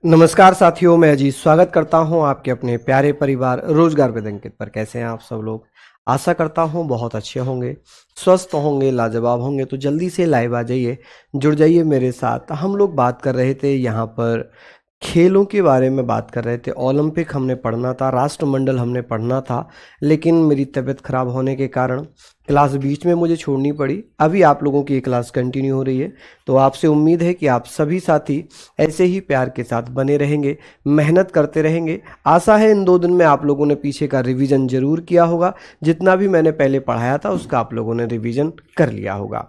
नमस्कार साथियों, मैं अजीत स्वागत करता हूं आपके अपने प्यारे परिवार रोजगार विद अंकित पर। कैसे हैं आप सब लोग? आशा करता हूं बहुत अच्छे होंगे, स्वस्थ होंगे, लाजवाब होंगे। तो जल्दी से लाइव आ जाइए, जुड़ जाइए मेरे साथ। हम लोग बात कर रहे थे यहाँ पर खेलों के बारे में बात कर रहे थे। ओलंपिक हमने पढ़ना था, राष्ट्रमंडल हमने पढ़ना था, लेकिन मेरी तबीयत खराब होने के कारण क्लास बीच में मुझे छोड़नी पड़ी। अभी आप लोगों की ये क्लास कंटिन्यू हो रही है, तो आपसे उम्मीद है कि आप सभी साथी ऐसे ही प्यार के साथ बने रहेंगे, मेहनत करते रहेंगे। आशा है इन 2 दिन में आप लोगों ने पीछे का रिवीजन जरूर किया होगा। जितना भी मैंने पहले पढ़ाया था उसका आप लोगों ने रिवीजन कर लिया होगा।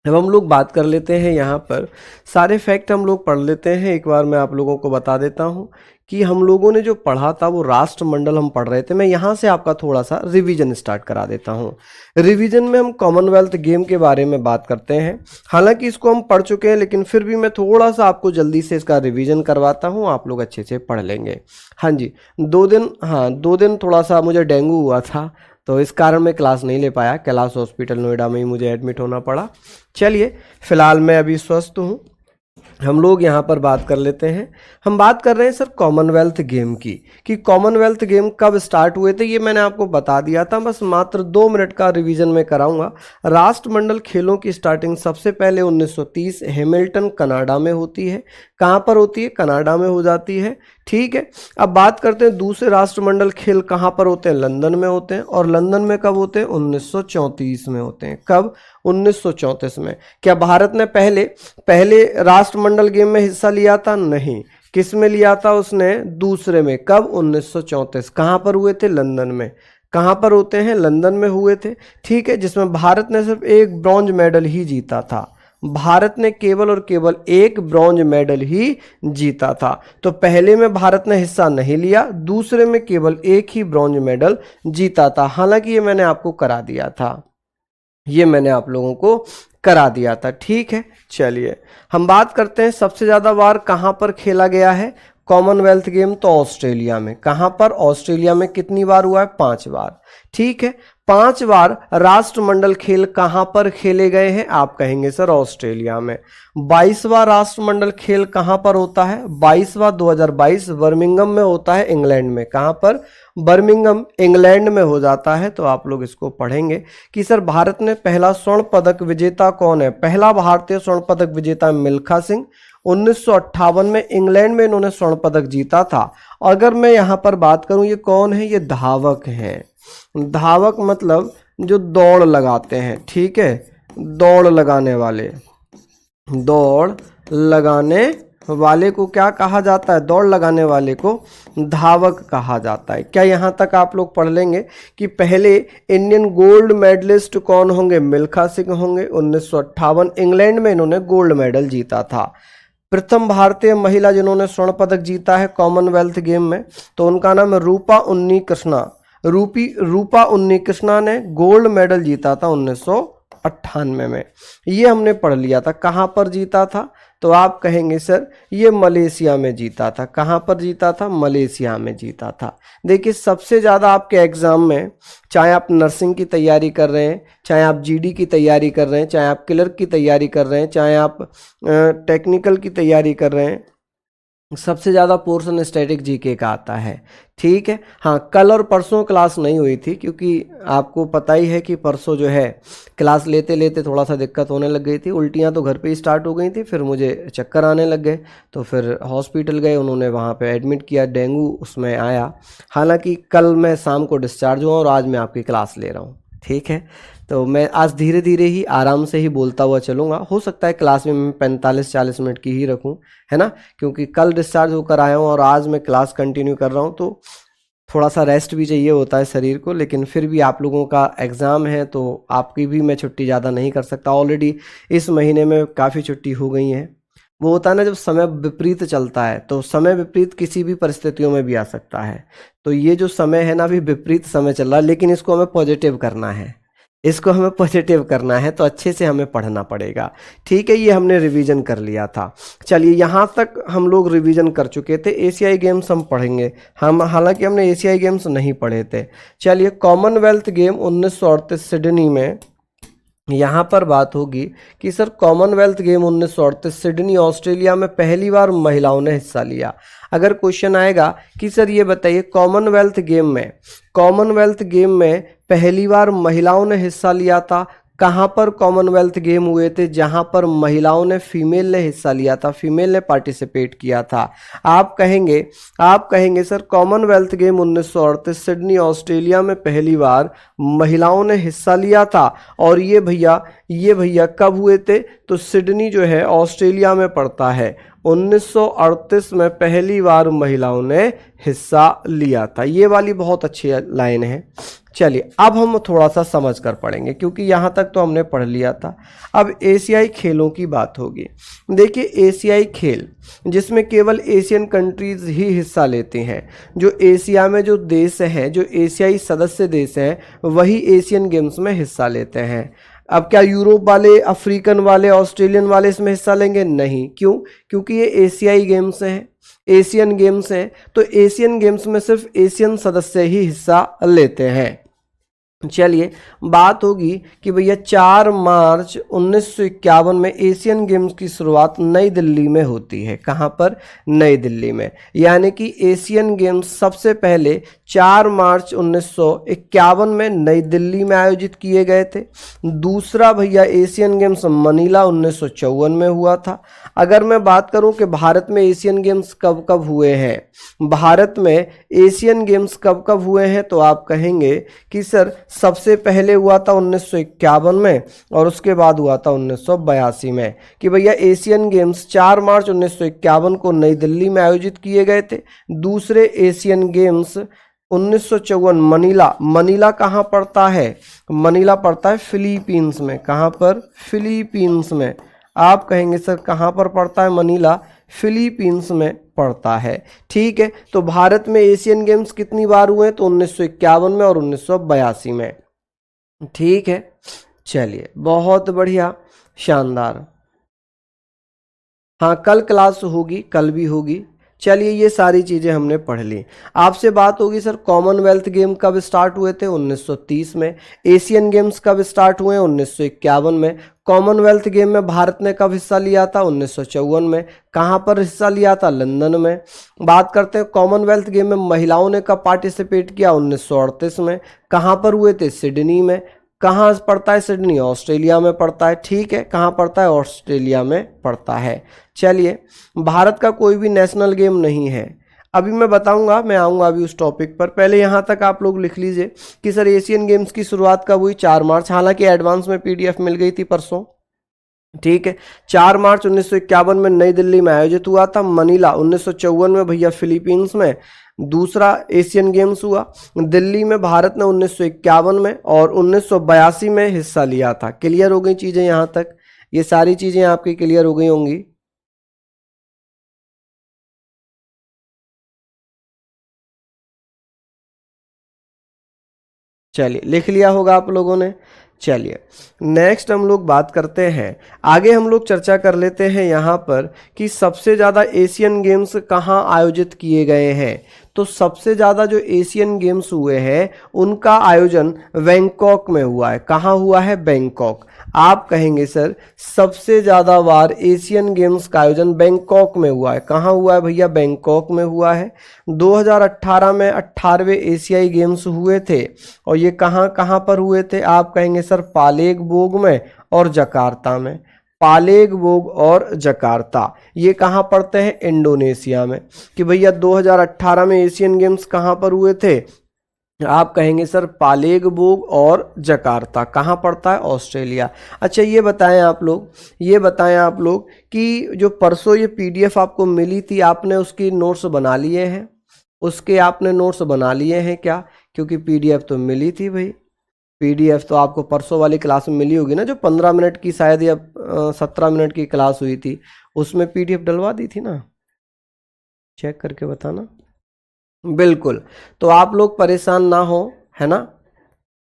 अब हम लोग बात कर लेते हैं, यहाँ पर सारे फैक्ट हम लोग पढ़ लेते हैं। एक बार मैं आप लोगों को बता देता हूँ कि हम लोगों ने जो पढ़ा था वो राष्ट्रमंडल हम पढ़ रहे थे। मैं यहाँ से आपका थोड़ा सा रिवीजन स्टार्ट करा देता हूँ। रिवीजन में हम कॉमनवेल्थ गेम के बारे में बात करते हैं। हालांकि इसको हम पढ़ चुके हैं, लेकिन फिर भी मैं थोड़ा सा आपको जल्दी से इसका रिवीजन करवाता हूँ, आप लोग अच्छे से पढ़ लेंगे। हाँ जी, 2 दिन थोड़ा सा मुझे डेंगू हुआ था, तो इस कारण मैं क्लास नहीं ले पाया। कैलाश हॉस्पिटल नोएडा में ही मुझे एडमिट होना पड़ा। चलिए, फिलहाल मैं अभी स्वस्थ हूँ। हम लोग यहाँ पर बात कर लेते हैं। हम बात कर रहे हैं सर कॉमनवेल्थ गेम की, कि कॉमनवेल्थ गेम कब स्टार्ट हुए थे। ये मैंने आपको बता दिया था, बस मात्र 2 मिनट का रिवीजन में कराऊंगा। राष्ट्रमंडल खेलों की स्टार्टिंग सबसे पहले 1930 हैमिल्टन कनाडा में होती है। कहाँ पर होती है? कनाडा में हो जाती है। ठीक है, अब बात करते हैं दूसरे राष्ट्रमंडल खेल कहाँ पर होते हैं? लंदन में होते हैं। और लंदन में कब होते हैं? 1934 में होते हैं। कब? 1934 में। क्या भारत ने पहले राष्ट्रमंडल गेम में हिस्सा लिया था? नहीं। किस में लिया था उसने? दूसरे में। कब? 1934। कहाँ पर हुए थे? लंदन में। कहाँ पर होते हैं? लंदन में हुए थे। ठीक है, जिसमें भारत ने सिर्फ एक ब्रॉन्ज मेडल ही जीता था। भारत ने केवल और केवल एक ब्रॉन्ज मेडल ही जीता था। तो पहले में भारत ने हिस्सा नहीं लिया, दूसरे में केवल एक ही ब्रॉन्ज मेडल जीता था। हालांकि ये मैंने आपको करा दिया था, ये मैंने आप लोगों को करा दिया था। ठीक है, चलिए हम बात करते हैं सबसे ज्यादा बार कहां पर खेला गया है कॉमनवेल्थ गेम। तो ऑस्ट्रेलिया में। कहां पर? ऑस्ट्रेलिया में। कितनी बार हुआ है? 5 बार। ठीक है, 5 बार राष्ट्रमंडल खेल कहां पर खेले गए हैं? आप कहेंगे सर ऑस्ट्रेलिया में। 22वां राष्ट्रमंडल खेल कहां पर होता है? 22वां 2022 बर्मिंघम में होता है, इंग्लैंड में। कहां पर? बर्मिंघम, इंग्लैंड में हो जाता है। तो आप लोग इसको पढ़ेंगे कि सर भारत ने पहला स्वर्ण पदक विजेता कौन है? पहला भारतीय स्वर्ण पदक विजेता मिल्खा सिंह। 1958 में इंग्लैंड में इन्होंने स्वर्ण पदक जीता था। अगर मैं यहाँ पर बात करूं, ये कौन है? ये धावक हैं। धावक मतलब जो दौड़ लगाते हैं। ठीक है, दौड़ लगाने वाले। दौड़ लगाने वाले को क्या कहा जाता है? दौड़ लगाने वाले को धावक कहा जाता है। क्या यहाँ तक आप लोग पढ़ लेंगे कि पहले इंडियन गोल्ड मेडलिस्ट कौन होंगे? मिल्खा सिंह होंगे। 1958 इंग्लैंड में इन्होंने गोल्ड मेडल जीता था। प्रथम भारतीय महिला जिन्होंने स्वर्ण पदक जीता है कॉमनवेल्थ गेम में, तो उनका नाम है रूपा उन्नीकृष्णा। रूपा उन्नीकृष्णा ने गोल्ड मेडल जीता था 1998 में। ये हमने पढ़ लिया था। कहाँ पर जीता था? तो आप कहेंगे सर ये मलेशिया में जीता था। कहाँ पर जीता था? मलेशिया में जीता था। देखिए, सबसे ज़्यादा आपके एग्जाम में, चाहे आप नर्सिंग की तैयारी कर रहे हैं, चाहे आप जीडी की तैयारी कर रहे हैं, चाहे आप क्लर्क की तैयारी कर रहे हैं, चाहे आप टेक्निकल की तैयारी कर रहे हैं, सबसे ज़्यादा पोर्शन स्टैटिक जीके का आता है। ठीक है, हाँ, कल और परसों क्लास नहीं हुई थी, क्योंकि आपको पता ही है कि परसों जो है क्लास लेते लेते थोड़ा सा दिक्कत होने लग गई थी। उल्टियाँ तो घर पे ही स्टार्ट हो गई थी, फिर मुझे चक्कर आने लग गए, तो फिर हॉस्पिटल गए, उन्होंने वहाँ पे एडमिट किया, डेंगू उसमें आया। हालांकि कल मैं शाम को डिस्चार्ज हुआ और आज मैं आपकी क्लास ले रहा हूँ। ठीक है, तो मैं आज धीरे धीरे ही आराम से ही बोलता हुआ चलूँगा। हो सकता है क्लास में मैं 45-40 मिनट की ही रखूँ, है ना, क्योंकि कल डिस्चार्ज होकर आया हूँ और आज मैं क्लास कंटिन्यू कर रहा हूँ, तो थोड़ा सा रेस्ट भी चाहिए होता है शरीर को। लेकिन फिर भी आप लोगों का एग्ज़ाम है, तो आपकी भी मैं छुट्टी ज़्यादा नहीं कर सकता। ऑलरेडी इस महीने में काफ़ी छुट्टी हो गई हैं। वो होता है ना, जब समय विपरीत चलता है, तो समय विपरीत किसी भी परिस्थितियों में भी आ सकता है। तो ये जो समय है ना, अभी विपरीत समय चल रहा है, लेकिन इसको हमें पॉजिटिव करना है। इसको हमें पॉजिटिव करना है, तो अच्छे से हमें पढ़ना पड़ेगा। ठीक है, ये हमने रिवीजन कर लिया था। चलिए, यहाँ तक हम लोग रिवीजन कर चुके थे। एशियाई गेम्स हम पढ़ेंगे। हम हालांकि हमने एशियाई गेम्स नहीं पढ़े थे। चलिए, कॉमनवेल्थ गेम 1938 सिडनी में यहाँ पर बात होगी कि sir Commonwealth game 1938 Sydney Australia में पहली बार महिलाओं ने हिस्सा लिया। अगर क्वेश्चन आएगा कि सर ये बताइए कॉमनवेल्थ गेम में पहली बार महिलाओं ने हिस्सा लिया था, कहाँ पर कॉमनवेल्थ गेम हुए थे जहाँ पर महिलाओं ने फीमेल ने हिस्सा लिया था, फीमेल ने पार्टिसिपेट किया था। आप कहेंगे sir Commonwealth game 1938 Sydney Australia में पहली बार महिलाओं ने हिस्सा लिया था। और ये भैया कब हुए थे? तो सिडनी जो है ऑस्ट्रेलिया में पड़ता है। 1938 में पहली बार महिलाओं ने हिस्सा लिया था। ये वाली बहुत अच्छी लाइन है। चलिए अब हम थोड़ा सा समझ कर पढ़ेंगे क्योंकि यहाँ तक तो हमने पढ़ लिया था। अब एशियाई खेलों की बात होगी। देखिए एशियाई खेल जिसमें केवल एशियन कंट्रीज ही हिस्सा लेते हैं, जो एशिया में जो देश हैं, जो एशियाई सदस्य देश हैं, वही एशियन गेम्स में हिस्सा लेते हैं। अब क्या यूरोप वाले, अफ्रीकन वाले, ऑस्ट्रेलियन वाले इसमें हिस्सा लेंगे? नहीं। क्यों? क्योंकि ये एशियाई गेम्स हैं, एशियन गेम्स हैं, तो एशियन गेम्स में सिर्फ एशियन सदस्य ही हिस्सा लेते हैं। चलिए बात होगी कि भैया 4 मार्च 1951 में एशियन गेम्स की शुरुआत नई दिल्ली में होती है। कहाँ पर? नई दिल्ली में। यानी कि एशियन गेम्स सबसे पहले 4 मार्च 1951 में नई दिल्ली में आयोजित किए गए थे। दूसरा भैया एशियन गेम्स मनीला 1954 में हुआ था। अगर मैं बात करूं कि भारत में एशियन गेम्स कब कब हुए हैं, भारत में एशियन गेम्स कब कब हुए हैं, तो आप कहेंगे कि सर सबसे पहले हुआ था 1951 में और उसके बाद हुआ था 1982 में। कि भैया एशियन गेम्स 4 मार्च 1951 को नई दिल्ली में आयोजित किए गए थे। दूसरे एशियन गेम्स 1954 मनीला कहाँ पड़ता है? मनीला पड़ता है फिलीपींस में। कहाँ पर? फिलीपींस में। आप कहेंगे सर कहाँ पर पड़ता है मनीला? फिलीपींस में पड़ता है। ठीक है, तो भारत में एशियन गेम्स कितनी बार हुए? तो 1951 में और 1982 में। ठीक है, चलिए बहुत बढ़िया, शानदार। हाँ कल क्लास होगी, कल भी होगी। चलिए ये सारी चीज़ें हमने पढ़ ली। आपसे बात होगी सर कॉमनवेल्थ गेम कब स्टार्ट हुए थे? 1930 में। एशियन गेम्स कब स्टार्ट हुए? 1951 में। कॉमनवेल्थ गेम में भारत ने कब हिस्सा लिया था? 1954 में। कहाँ पर हिस्सा लिया था? लंदन में। बात करते हैं कॉमनवेल्थ गेम में महिलाओं ने कब पार्टिसिपेट किया? 1938 में। कहाँ पर हुए थे? सिडनी में। कहाँ पड़ता है सिडनी? ऑस्ट्रेलिया में पड़ता है। ठीक है, कहाँ पड़ता है? ऑस्ट्रेलिया में पड़ता है। चलिए भारत का कोई भी नेशनल गेम नहीं है। अभी मैं बताऊंगा, मैं आऊंगा अभी उस टॉपिक पर। पहले यहाँ तक आप लोग लिख लीजिए कि सर एशियन गेम्स की शुरुआत कब हुई? 4 मार्च। हालांकि एडवांस में पीडीएफ मिल गई थी परसों। ठीक है, 4 मार्च 1951 में नई दिल्ली में आयोजित हुआ था। मनीला 1954 में भैया फिलीपींस में दूसरा एशियन गेम्स हुआ। दिल्ली में भारत ने 1951 में और 1982 में हिस्सा लिया था। क्लियर हो गई चीजें यहाँ तक? ये सारी चीजें आपकी क्लियर हो गई होंगी। चलिए लिख लिया होगा आप लोगों ने। चलिए नेक्स्ट हम लोग बात करते हैं, आगे हम लोग चर्चा कर लेते हैं यहाँ पर कि सबसे ज़्यादा एशियन गेम्स कहाँ आयोजित किए गए हैं। तो सबसे ज़्यादा जो एशियन गेम्स हुए हैं उनका आयोजन बैंकॉक में हुआ है। कहाँ हुआ है? बैंकॉक। आप कहेंगे सर सबसे ज़्यादा बार एशियन गेम्स का आयोजन बैंकॉक में हुआ है। कहाँ हुआ है भैया? बैंकॉक में हुआ है। 2018 में 18वें एशियाई गेम्स हुए थे और ये कहाँ कहाँ पर हुए थे? आप कहेंगे सर पालेगबोग में और जकार्ता में। पालेगबोग और जकार्ता ये कहाँ पड़ते हैं? इंडोनेशिया में। कि भैया 2018 में एशियन गेम्स कहाँ पर हुए थे? आप कहेंगे सर पालेगबोग और जकार्ता। कहाँ पड़ता है? ऑस्ट्रेलिया। अच्छा ये बताएं आप लोग कि जो परसों ये पीडीएफ आपको मिली थी, आपने उसकी नोट्स बना लिए हैं? उसके आपने नोट्स बना लिए हैं क्या? क्योंकि पीडीएफ तो मिली थी भाई। पीडीएफ तो आपको परसों वाली क्लास में मिली होगी ना, जो 15 मिनट की शायद या 17 मिनट की क्लास हुई थी, उसमें पीडीएफ डलवा दी थी ना? चेक करके बताना। बिल्कुल, तो आप लोग परेशान ना हो, है ना?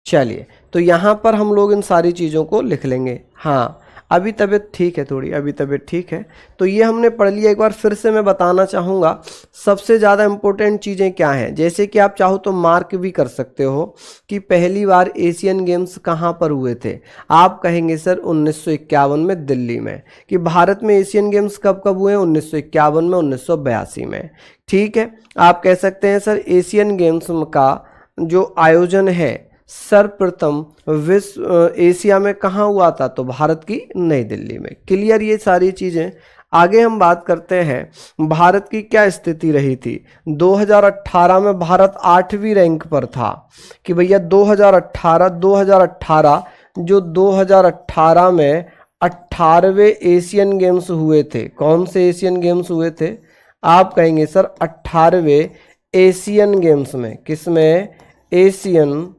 चलिए तो यहाँ पर हम लोग इन सारी चीज़ों को लिख लेंगे। हाँ अभी तबीयत ठीक है, थोड़ी अभी तबीयत ठीक है। तो ये हमने पढ़ लिया। एक बार फिर से मैं बताना चाहूँगा सबसे ज़्यादा इम्पोर्टेंट चीज़ें क्या हैं। जैसे कि आप चाहो तो मार्क भी कर सकते हो कि पहली बार एशियन गेम्स कहाँ पर हुए थे। आप कहेंगे सर 1951 में दिल्ली में। कि भारत में एशियन गेम्स कब कब हुए हैं, 1951 में, 1982 में। ठीक है, आप कह सकते हैं सर एशियन गेम्स का जो आयोजन है सर्वप्रथम विश्व एशिया में कहाँ हुआ था, तो भारत की नई दिल्ली में। क्लियर ये सारी चीज़ें। आगे हम बात करते हैं भारत की क्या स्थिति रही थी। 2018 में भारत 8वीं रैंक पर था। कि भैया 2018 जो 2018 में 18वें एशियन गेम्स हुए थे। कौन से एशियन गेम्स हुए थे, आप कहेंगे सर 18वें एशियन गेम्स में। किसमें, एशियन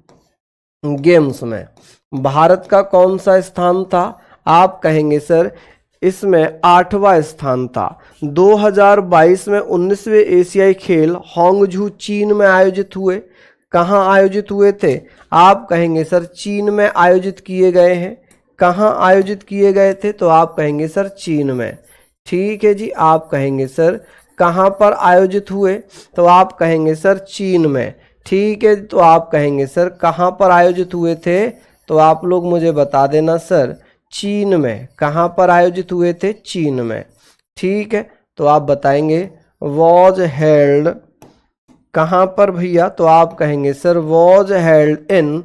गेम्स में भारत का कौन सा स्थान था, आप कहेंगे सर इसमें 8वां स्थान था। 2022 में 19वें एशियाई खेल होंगझू चीन में आयोजित हुए। कहाँ आयोजित हुए थे, आप कहेंगे सर चीन में आयोजित किए गए हैं। कहाँ आयोजित किए गए थे, तो आप कहेंगे सर चीन में। ठीक है जी, आप कहेंगे सर कहाँ पर आयोजित हुए, तो आप कहेंगे सर चीन में। ठीक है, तो आप कहेंगे सर कहाँ पर आयोजित हुए थे, तो आप लोग मुझे बता देना सर चीन में। कहाँ पर आयोजित हुए थे, चीन में। ठीक है, तो आप बताएंगे वॉज हेल्ड कहाँ पर भैया, तो आप कहेंगे सर वॉज हेल्ड इन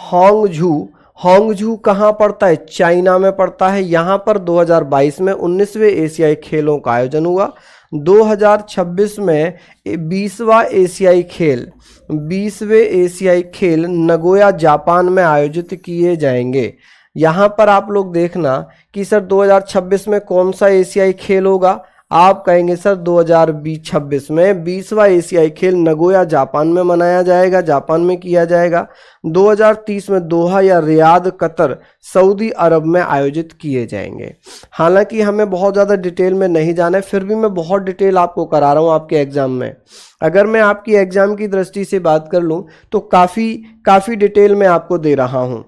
होंगझू। होंगझू कहाँ पड़ता है, चाइना में पड़ता है। यहाँ पर 2022 में 19वें एशियाई खेलों का आयोजन हुआ। 2026 में 20वां एशियाई खेल नगोया जापान में आयोजित किए जाएंगे। यहाँ पर आप लोग देखना कि सर 2026 में कौन सा एशियाई खेल होगा, आप कहेंगे सर 2026 में 20वां एशियाई खेल नगोया जापान में मनाया जाएगा, जापान में किया जाएगा। 2030 में दोहा या रियाद कतर सऊदी अरब में आयोजित किए जाएंगे। हालांकि हमें बहुत ज़्यादा डिटेल में नहीं जाना है, फिर भी मैं बहुत डिटेल आपको करा रहा हूँ आपके एग्जाम में। अगर मैं आपकी एग्जाम की दृष्टि से बात कर लूँ तो काफ़ी डिटेल में आपको दे रहा हूँ।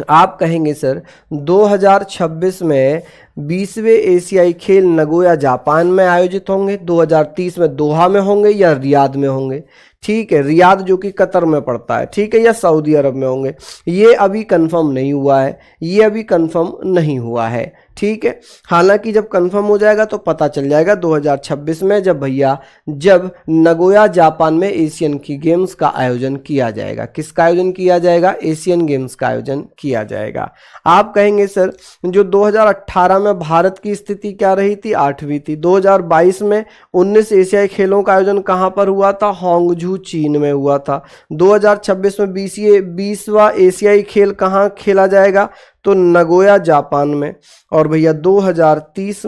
आप कहेंगे सर 2026 में 20वें एशियाई खेल नगोया जापान में आयोजित होंगे। 2030 में दोहा में होंगे या रियाद में होंगे। ठीक है, रियाद जो कि कतर में पड़ता है, ठीक है, या सऊदी अरब में होंगे। ये अभी कंफर्म नहीं हुआ है, ये अभी कंफर्म नहीं हुआ है। ठीक है, हालांकि जब कंफर्म हो जाएगा तो पता चल जाएगा 2026 में, जब नगोया जापान में एशियन की गेम्स का आयोजन किया जाएगा। किसका आयोजन किया जाएगा, एशियन गेम्स का आयोजन किया जाएगा। आप कहेंगे सर जो 2018 में भारत की स्थिति क्या रही थी, 8वीं थी। 2022 में 19 एशियाई खेलों का आयोजन कहाँ पर हुआ था, होंगझू चीन में हुआ था। 2026 में 20वां एशियाई खेल कहाँ खेला जाएगा, तो नगोया जापान में। और भैया 2030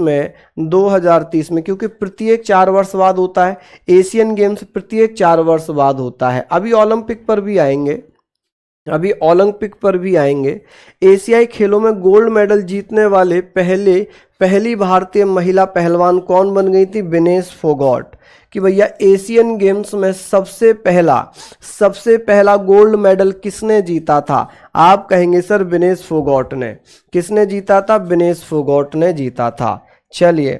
में क्योंकि प्रत्येक 4 वर्ष बाद होता है एशियन गेम्स, प्रत्येक 4 वर्ष बाद होता है। अभी ओलंपिक पर भी आएंगे। एशियाई खेलों में गोल्ड मेडल जीतने वाले पहली भारतीय महिला पहलवान कौन बन गई थी, विनेश फोगाट। कि भैया एशियन गेम्स में सबसे पहला गोल्ड मेडल किसने जीता था, आप कहेंगे सर विनेश फोगाट ने। किसने जीता था, विनेश फोगाट ने जीता था। चलिए,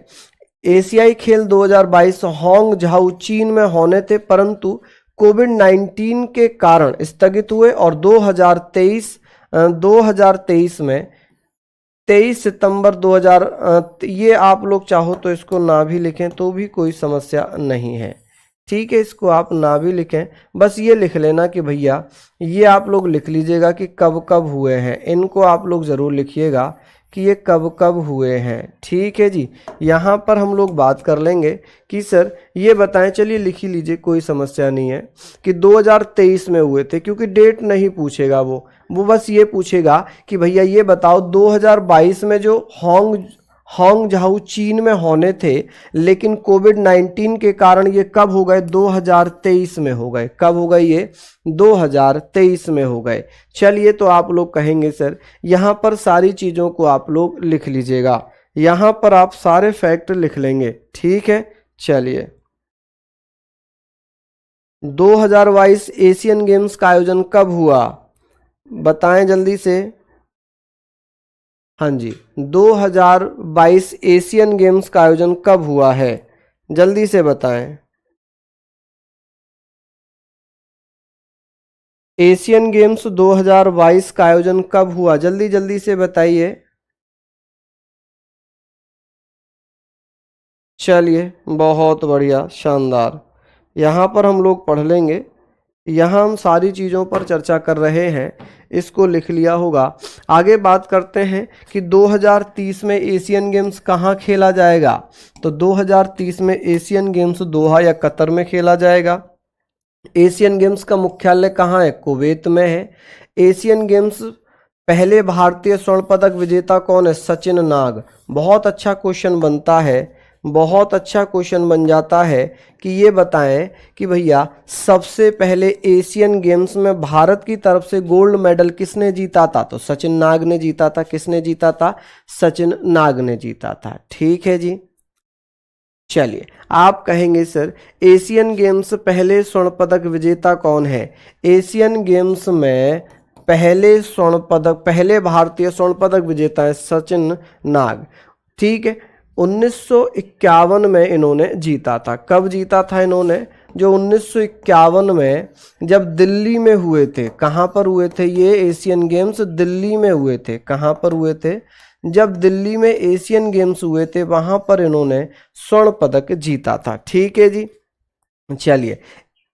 एशियाई खेल 2022 होंगझाऊ चीन में होने थे, परंतु कोविड-19 के कारण स्थगित हुए। और 2023 में 23 सितंबर 2000, ये आप लोग चाहो तो इसको ना भी लिखें तो भी कोई समस्या नहीं है। ठीक है, इसको आप ना भी लिखें, बस ये लिख लेना कि भैया ये आप लोग लिख लीजिएगा कि कब कब हुए हैं। इनको आप लोग ज़रूर लिखिएगा कि ये कब कब हुए हैं। ठीक है जी, यहाँ पर हम लोग बात कर लेंगे कि सर ये बताएं, चलिए लिख ही लीजिए, कोई समस्या नहीं है, कि 2023 में हुए थे। क्योंकि डेट नहीं पूछेगा वो बस ये पूछेगा कि भैया ये बताओ 2022 में जो होंगझाऊ चीन में होने थे, लेकिन कोविड-19 के कारण ये कब हो गए, 2023 में हो गए। कब हो गए ये, 2023 में हो गए। चलिए, तो आप लोग कहेंगे सर यहाँ पर सारी चीज़ों को आप लोग लिख लीजिएगा, यहाँ पर आप सारे फैक्ट लिख लेंगे। ठीक है, चलिए 2022 एशियन गेम्स का आयोजन कब हुआ, बताएं जल्दी से। हाँ जी, 2022 एशियन गेम्स का आयोजन कब हुआ है? जल्दी से बताएं। एशियन गेम्स 2022 का आयोजन कब हुआ? जल्दी जल्दी से बताइए। चलिए, बहुत बढ़िया, शानदार। यहाँ पर हम लोग पढ़ लेंगे। यहाँ हम सारी चीज़ों पर चर्चा कर रहे हैं, इसको लिख लिया होगा। आगे बात करते हैं कि 2030 में एशियन गेम्स कहाँ खेला जाएगा। तो 2030 में एशियन गेम्स दोहा या कतर में खेला जाएगा। एशियन गेम्स का मुख्यालय कहाँ है? कुवैत में है। एशियन गेम्स पहले भारतीय स्वर्ण पदक विजेता कौन है? सचिन नाग। बहुत अच्छा क्वेश्चन बनता है, बहुत अच्छा क्वेश्चन बन जाता है कि ये बताएं कि भैया सबसे पहले एशियन गेम्स में भारत की तरफ से गोल्ड मेडल किसने जीता था? तो सचिन नाग ने जीता था। किसने जीता था? सचिन नाग ने जीता था। ठीक है जी। चलिए, आप कहेंगे सर एशियन गेम्स पहले स्वर्ण पदक विजेता कौन है? एशियन गेम्स में पहले स्वर्ण पदक, पहले भारतीय स्वर्ण पदक विजेता है सचिन नाग। ठीक है, 1951 में इन्होंने जीता था। कब जीता था इन्होंने? जो 1951 में जब दिल्ली में हुए थे। कहाँ पर हुए थे ये एशियन गेम्स? दिल्ली में हुए थे। कहाँ पर हुए थे? जब दिल्ली में एशियन गेम्स हुए थे वहां पर इन्होंने स्वर्ण पदक जीता था। ठीक है जी। चलिए,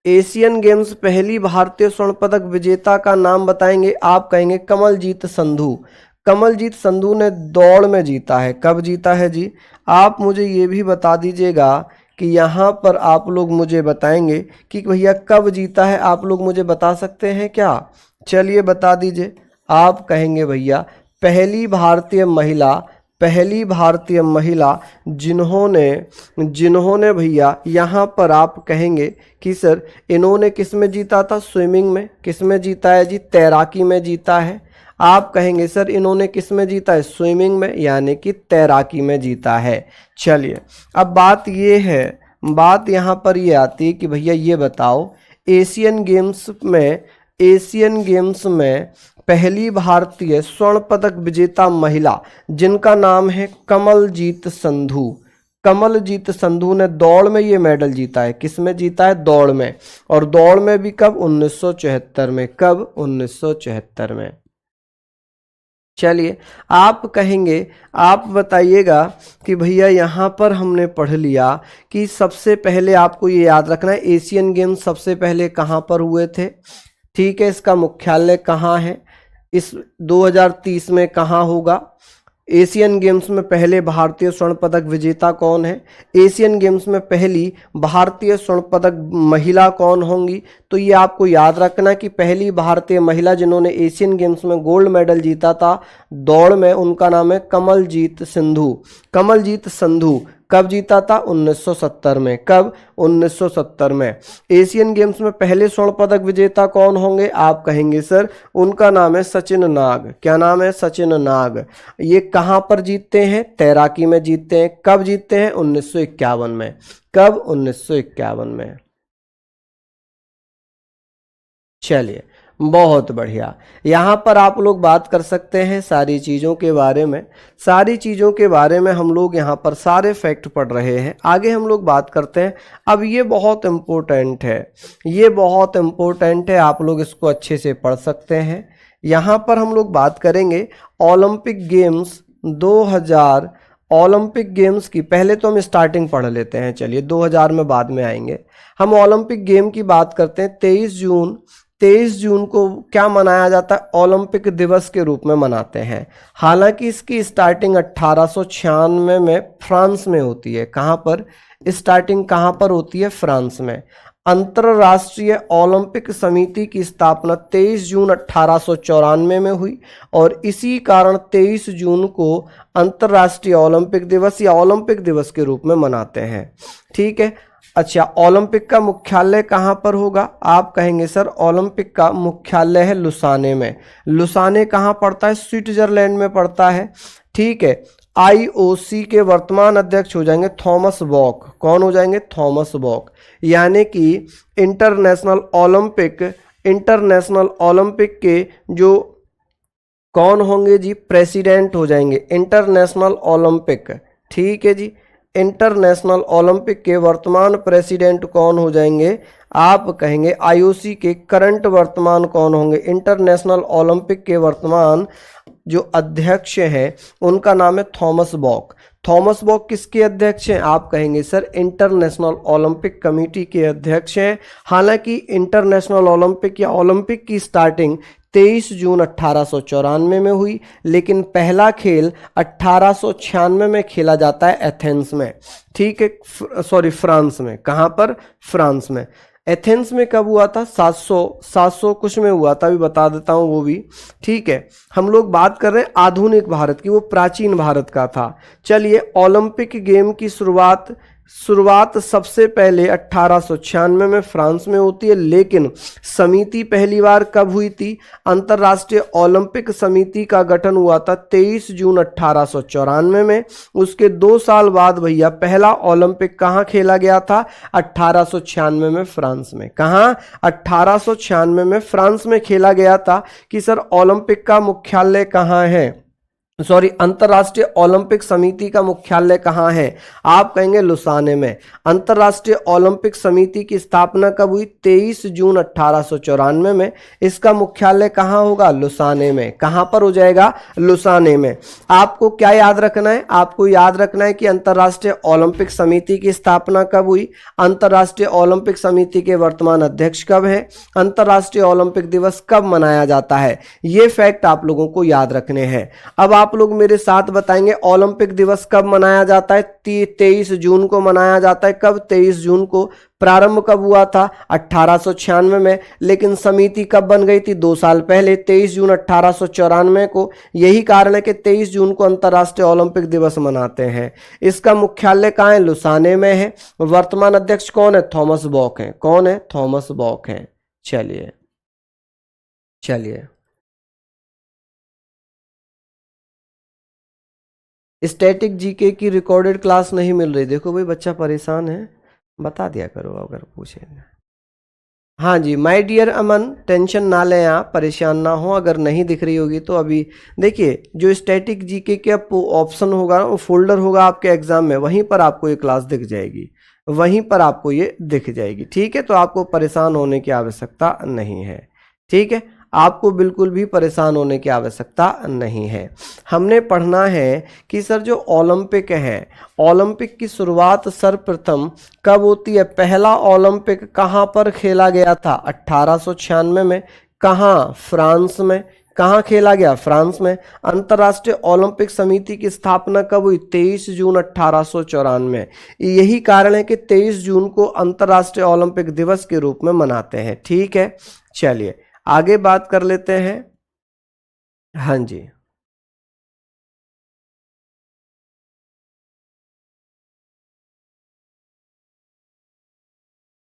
एशियन गेम्स पहली भारतीय स्वर्ण पदक विजेता का नाम बताएंगे। आप कहेंगे कमलजीत संधू। कमलजीत संधू ने दौड़ में जीता है। कब जीता है जी? आप मुझे ये भी बता दीजिएगा कि यहाँ पर आप लोग मुझे बताएंगे कि भैया कब जीता है। आप लोग मुझे बता सकते हैं क्या? चलिए बता दीजिए। आप कहेंगे भैया पहली भारतीय महिला, पहली भारतीय महिला जिन्होंने जिन्होंने भैया यहाँ पर आप कहेंगे कि सर इन्होंने किस में जीता था? स्विमिंग में। किस में जीता है जी? तैराकी में जीता है। आप कहेंगे सर इन्होंने किस में जीता है? स्विमिंग में, यानी कि तैराकी में जीता है। चलिए, अब बात ये है, बात यहाँ पर ये आती है कि भैया ये बताओ एशियन गेम्स में, एशियन गेम्स में पहली भारतीय स्वर्ण पदक विजेता महिला जिनका नाम है कमलजीत संधू। कमलजीत संधू ने दौड़ में ये मेडल जीता है। किस में जीता है? दौड़ में। और दौड़ में भी कब? 1974 में। कब? 1974 में। चलिए, आप कहेंगे, आप बताइएगा कि भैया यहाँ पर हमने पढ़ लिया कि सबसे पहले आपको ये याद रखना है एशियन गेम्स सबसे पहले कहाँ पर हुए थे। ठीक है, इसका मुख्यालय कहाँ है? इस 2030 में कहाँ होगा? एशियन गेम्स में पहले भारतीय स्वर्ण पदक विजेता कौन है? एशियन गेम्स में पहली भारतीय स्वर्ण पदक महिला कौन होंगी? तो ये आपको याद रखना कि पहली भारतीय महिला जिन्होंने एशियन गेम्स में गोल्ड मेडल जीता था दौड़ में, उनका नाम है कमलजीत सिंधु। कमलजीत संधू। कब जीता था? 1970 में। कब? 1970 में। एशियन गेम्स में पहले स्वर्ण पदक विजेता कौन होंगे? आप कहेंगे सर उनका नाम है सचिन नाग। क्या नाम है? सचिन नाग। ये कहाँ पर जीतते हैं? तैराकी में जीतते हैं। कब जीतते हैं? 1951 में। कब? 1951 में। चलिए, बहुत बढ़िया। यहाँ पर आप लोग बात कर सकते हैं सारी चीज़ों के बारे में। सारी चीज़ों के बारे में हम लोग यहाँ पर सारे फैक्ट पढ़ रहे हैं। आगे हम लोग बात करते हैं। अब ये बहुत इम्पोर्टेंट है, ये बहुत इम्पोर्टेंट है, आप लोग इसको अच्छे से पढ़ सकते हैं। यहाँ पर हम लोग बात करेंगे ओलंपिक गेम्स 2000, ओलंपिक गेम्स की। पहले तो हम स्टार्टिंग पढ़ लेते हैं। चलिए, 2000 में बाद में आएंगे। हम ओलंपिक गेम की बात करते हैं। 23 जून को क्या मनाया जाता है? ओलंपिक दिवस के रूप में मनाते हैं। हालांकि इसकी स्टार्टिंग 1896 में फ्रांस में होती है। कहाँ पर स्टार्टिंग, कहाँ पर होती है? फ्रांस में। अंतर्राष्ट्रीय ओलंपिक समिति की स्थापना 23 जून 1894 में हुई और इसी कारण 23 जून को अंतर्राष्ट्रीय ओलंपिक दिवस या ओलंपिक दिवस के रूप में मनाते हैं। ठीक है। अच्छा, ओलंपिक का मुख्यालय कहाँ पर होगा? आप कहेंगे सर ओलंपिक का मुख्यालय है लुसाने में। लुसाने कहाँ पड़ता है? स्विट्जरलैंड में पड़ता है। ठीक है। आईओसी के वर्तमान अध्यक्ष हो जाएंगे थॉमस बॉक। कौन हो जाएंगे? थॉमस बॉक। यानी कि इंटरनेशनल ओलंपिक के जो कौन होंगे जी, प्रेसिडेंट हो जाएंगे इंटरनेशनल ओलंपिक, ठीक है जी। इंटरनेशनल ओलंपिक के वर्तमान प्रेसिडेंट कौन हो जाएंगे, आप कहेंगे आईओसी के करंट वर्तमान कौन होंगे, इंटरनेशनल ओलंपिक के वर्तमान जो अध्यक्ष हैं उनका नाम है थॉमस बॉक। थॉमस बॉक किसके अध्यक्ष हैं, आप कहेंगे सर इंटरनेशनल ओलंपिक कमेटी के अध्यक्ष हैं। हालांकि इंटरनेशनल ओलंपिक या ओलंपिक की स्टार्टिंग 23 जून 1894 में हुई, लेकिन पहला खेल 1896 में खेला जाता है एथेंस में, ठीक है, सॉरी फ्रांस में। कहाँ पर, फ्रांस में। एथेंस में कब हुआ था, 700 कुछ में हुआ था, अभी बता देता हूँ वो भी, ठीक है। हम लोग बात कर रहे हैं आधुनिक भारत की, वो प्राचीन भारत का था। चलिए, ओलंपिक गेम की शुरुआत सबसे पहले 1896 में फ्रांस में होती है, लेकिन समिति पहली बार कब हुई थी, अंतर्राष्ट्रीय ओलंपिक समिति का गठन हुआ था 23 जून 1894 में। उसके 2 साल बाद भैया पहला ओलंपिक कहाँ खेला गया था, 1896 में फ्रांस में। कहाँ, 1896 में फ्रांस में खेला गया था। कि सर ओलंपिक का मुख्यालय कहाँ है, सॉरी अंतर्राष्ट्रीय ओलंपिक समिति का मुख्यालय कहाँ है, आप कहेंगे लुसाने में। अंतर्राष्ट्रीय ओलंपिक समिति की स्थापना कब हुई, 23 जून 1894 में। इसका मुख्यालय कहाँ होगा, लुसाने में। कहाँ पर हो जाएगा, लुसाने में। आपको क्या याद रखना है, आपको याद रखना है कि अंतर्राष्ट्रीय ओलंपिक समिति की स्थापना कब हुई, अंतर्राष्ट्रीय ओलंपिक समिति के वर्तमान अध्यक्ष कब है, अंतर्राष्ट्रीय ओलंपिक दिवस कब मनाया जाता है, ये फैक्ट आप लोगों को याद रखने हैं। अब आप लोग मेरे साथ बताएंगे ओलंपिक दिवस कब मनाया जाता है, 23 जून को मनाया जाता है। कब, 23 जून को। प्रारंभ कब हुआ था, 1896 में, लेकिन समिति कब बन गई थी, 2 साल पहले, 23 जून 1894 को। यही कारण है कि 23 जून को अंतर्राष्ट्रीय ओलंपिक दिवस मनाते हैं। इसका मुख्यालय कहाँ है, लुसाने में है। वर्तमान अध्यक्ष कौन है, थॉमस बॉक है। कौन है, थॉमस बॉक है। चलिए चलिए, स्टैटिक जीके की रिकॉर्डेड क्लास नहीं मिल रही, देखो भाई बच्चा परेशान है, बता दिया करो अगर पूछे। हाँ जी, माय डियर अमन, टेंशन ना लें आप, परेशान ना हो। अगर नहीं दिख रही होगी तो अभी देखिए, जो स्टैटिक जीके के ऑप्शन होगा, वो फोल्डर होगा आपके एग्जाम में, वहीं पर आपको ये क्लास दिख जाएगी, वहीं पर आपको ये दिख जाएगी, ठीक है। तो आपको परेशान होने की आवश्यकता नहीं है, ठीक है, आपको बिल्कुल भी परेशान होने की आवश्यकता नहीं है। हमने पढ़ना है कि सर जो ओलंपिक है, ओलंपिक की शुरुआत सर्वप्रथम कब होती है, पहला ओलंपिक कहाँ पर खेला गया था, 1896 में। कहाँ, फ्रांस में। कहाँ खेला गया, फ्रांस में। अंतर्राष्ट्रीय ओलंपिक समिति की स्थापना कब हुई, 23 जून 1894। यही कारण है कि 23 जून को अंतर्राष्ट्रीय ओलंपिक दिवस के रूप में मनाते हैं, ठीक है। चलिए आगे बात कर लेते हैं। हाँ जी,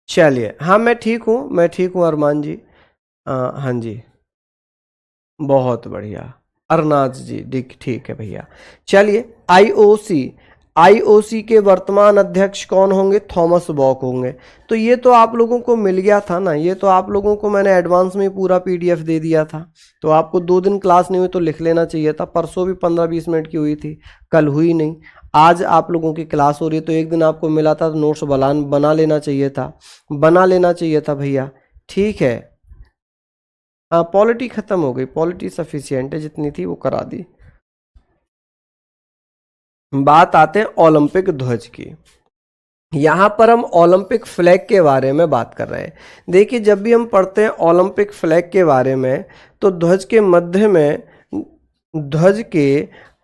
चलिए, हाँ मैं ठीक हूँ, मैं ठीक हूँ अरमान जी। हाँ जी, बहुत बढ़िया। अरनाज जी, ठीक ठीक है भैया। चलिए, आईओसी, आईओसी के वर्तमान अध्यक्ष कौन होंगे, थॉमस बॉक होंगे। तो ये तो आप लोगों को मिल गया था ना, ये तो आप लोगों को मैंने एडवांस में पूरा पीडीएफ दे दिया था। तो आपको 2 दिन क्लास नहीं हुई तो लिख लेना चाहिए था। परसों भी 15-20 मिनट की हुई थी, कल हुई नहीं। आज आप लोगों की क्लास हो रही है तो एक दिन आपको मिला था तो नोट्स बना लेना चाहिए था, बना लेना चाहिए था भैया, ठीक है। हाँ, पॉलिटी खत्म हो गई, पॉलिटी सफिशिएंट है, जितनी थी वो करा दी। बात आते हैं ओलंपिक ध्वज की। यहाँ पर हम ओलंपिक फ्लैग के बारे में बात कर रहे हैं। देखिए, जब भी हम पढ़ते हैं ओलंपिक फ्लैग के बारे में तो ध्वज के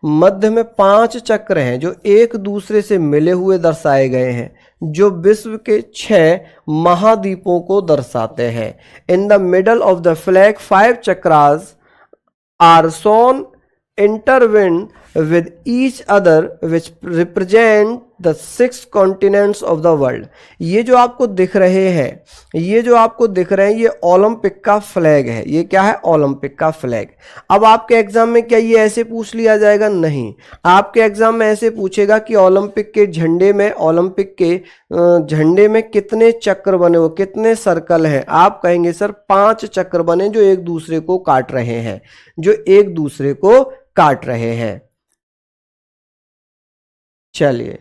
मध्य में 5 चक्र हैं जो एक दूसरे से मिले हुए दर्शाए गए हैं, जो विश्व के 6 महाद्वीपों को दर्शाते हैं। In the middle of the flag 5 chakras are shown intertwined with each other which represent the 6 continents of the world. ये जो आपको दिख रहे हैं, ये जो आपको दिख रहे हैं, ये ओलंपिक का फ्लैग है। ये क्या है? ओलंपिक का फ्लैग। अब आपके एग्जाम में क्या ये ऐसे पूछ लिया जाएगा? नहीं, आपके एग्जाम में ऐसे पूछेगा कि ओलंपिक के झंडे में, ओलंपिक के झंडे में कितने चक्र बने हो, कितने सर्कल हैं? आप कहेंगे सर 5 चक्र बने जो एक दूसरे को काट रहे हैं, जो एक दूसरे को काट रहे हैं। चलिए